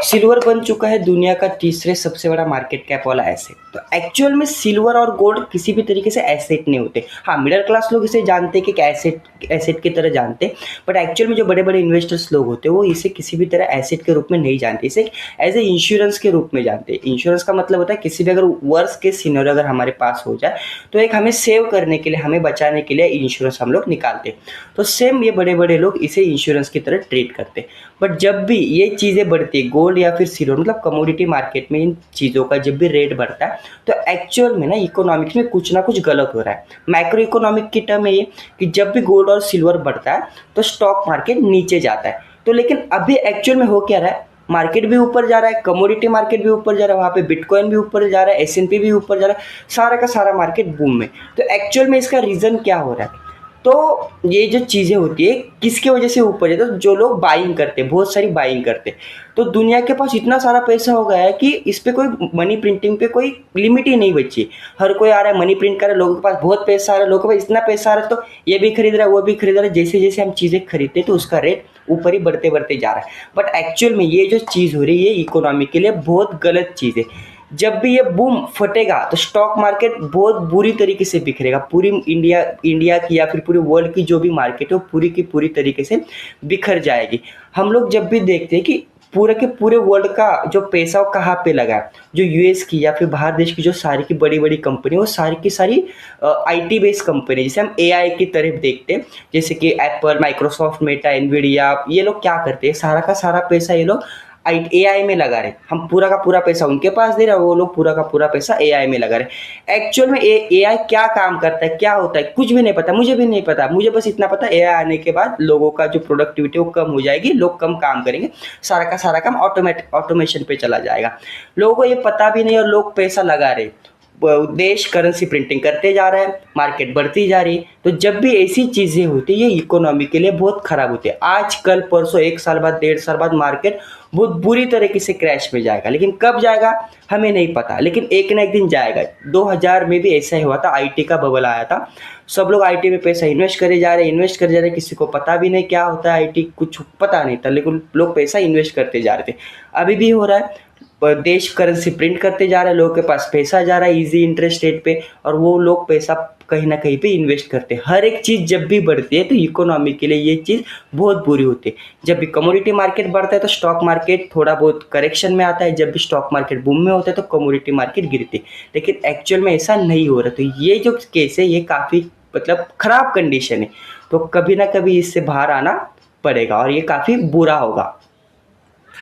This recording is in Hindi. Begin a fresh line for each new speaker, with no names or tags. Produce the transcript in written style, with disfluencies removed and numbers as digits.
सिल्वर बन चुका है दुनिया का तीसरे सबसे बड़ा मार्केट कैप वाला एसेट। तो एक्चुअल में सिल्वर और गोल्ड किसी भी तरीके से एसेट नहीं होते। हाँ, मिडिल क्लास लोग इसे जानते हैं कि एसेट एसेट की तरह जानते हैं, बट एक्चुअल में जो बड़े बड़े इन्वेस्टर्स लोग होते हैं वो इसे किसी भी तरह एसेट के रूप में नहीं जानते, इसे एज ए इंश्योरेंस के रूप में जानते हैं। इंश्योरेंस का मतलब होता है किसी भी अगर वर्स्ट के सिनेरियो अगर हमारे पास हो जाए तो एक हमें सेव करने के लिए, हमें बचाने के लिए इंश्योरेंस हम लोग निकालते हैं। तो सेम ये बड़े बड़े लोग इसे इंश्योरेंस की तरह ट्रीट करते हैं। बट जब भी ये चीज़ें बढ़ती है, गोल्ड या फिर सिल्वर मतलब कमोडिटी मार्केट में इन चीज़ों का जब भी रेट बढ़ता है तो एक्चुअल में ना इकोनॉमिक्स में कुछ ना कुछ गलत हो रहा है। माइक्रो इकोनॉमिक की टर्म है ये कि जब भी गोल्ड और सिल्वर बढ़ता है तो स्टॉक मार्केट नीचे जाता है। तो लेकिन अभी एक्चुअल में हो क्या रहा है, मार्केट भी ऊपर जा रहा है, कमोडिटी मार्केट भी ऊपर जा रहा है, वहाँ पे बिटकॉइन भी ऊपर जा रहा है, एस&पी भी ऊपर जा रहा है, सारा का सारा मार्केट बूम में। तो एक्चुअल में इसका रीज़न क्या हो रहा है? तो ये जो चीज़ें होती है किसके वजह से ऊपर जाता है? तो जो लोग बाइंग करते हैं, बहुत सारी बाइंग करते हैं। तो दुनिया के पास इतना सारा पैसा हो गया है कि इस पे कोई मनी प्रिंटिंग पे कोई लिमिट ही नहीं बची। हर कोई आ रहा है, मनी प्रिंट कर रहा है, लोगों के पास बहुत पैसा आ रहा है, लोगों के पास इतना पैसा आ रहा है तो ये भी खरीद रहा है, वो भी खरीद रहा है। जैसे जैसे हम चीज़ें खरीदते हैं तो उसका रेट ऊपर ही बढ़ते बढ़ते जा रहा है। बट एक्चुअल में ये जो चीज़ हो रही है ये इकोनॉमी के लिए बहुत गलत चीज़ है। जब भी ये बूम फटेगा तो स्टॉक मार्केट बहुत बुरी तरीके से बिखरेगा। पूरी इंडिया इंडिया की या फिर पूरे वर्ल्ड की जो भी मार्केट है वो पूरी की पूरी तरीके से बिखर जाएगी। हम लोग जब भी देखते हैं कि पूरे के पूरे वर्ल्ड का जो पैसा वो कहाँ पे लगा है, जो यूएस की या फिर बाहर देश की जो सारी की बड़ी बड़ी कंपनी, वो सारी की सारी आईटी बेस्ड कंपनी, जैसे हम एआई की तरफ देखते हैं, जैसे कि एप्पल, माइक्रोसॉफ्ट, मेटा, एनवीडिया, ये लोग क्या करते हैं, सारा का सारा पैसा ये लोग एआई में लगा रहे। हम पूरा का पूरा पैसा उनके पास दे रहे हैं, वो लोग पूरा का पूरा पैसा एआई में लगा रहे। एक्चुअल में एआई क्या काम करता है, क्या होता है, कुछ भी नहीं पता, मुझे भी नहीं पता। मुझे बस इतना पता है एआई आने के बाद लोगों का जो प्रोडक्टिविटी वो कम हो जाएगी, लोग कम काम करेंगे, सारा का सारा काम ऑटोमेशन पे चला जाएगा। लोगों को ये पता भी नहीं और लोग पैसा लगा रहे। देश करेंसी प्रिंटिंग करते जा रहा है, मार्केट बढ़ती जा रही है। तो जब भी ऐसी चीज़ें होती है ये इकोनॉमी के लिए बहुत ख़राब होती है। आज कल परसों, एक साल बाद, 1.5 साल बाद मार्केट बहुत बुरी तरीके से क्रैश में जाएगा, लेकिन कब जाएगा हमें नहीं पता, लेकिन एक ना एक दिन जाएगा। 2000 में भी ऐसा ही हुआ था, आईटी का बबल आया था। सब लोग आईटी में पैसा इन्वेस्ट करे जा रहे, किसी को पता भी नहीं क्या होता है आईटी, कुछ पता नहीं था, लेकिन लोग पैसा इन्वेस्ट करते जा रहे थे। अभी भी हो रहा है, देश करेंसी प्रिंट करते जा रहे हैं, लोगों के पास पैसा जा रहा है इजी इंटरेस्ट रेट पे, और वो लोग पैसा कहीं ना कहीं पे इन्वेस्ट करते हैं। हर एक चीज़ जब भी बढ़ती है तो इकोनॉमी के लिए ये चीज़ बहुत बुरी होती है। जब भी कमोडिटी मार्केट बढ़ता है तो स्टॉक मार्केट थोड़ा बहुत करेक्शन में आता है, जब भी स्टॉक मार्केट बूम में होता है तो कमोडिटी मार्केट गिरती है। लेकिन एक्चुअल में ऐसा नहीं हो रहा। तो ये जो केस है ये काफ़ी मतलब ख़राब कंडीशन है, तो कभी ना कभी इससे बाहर आना पड़ेगा और ये काफ़ी बुरा होगा।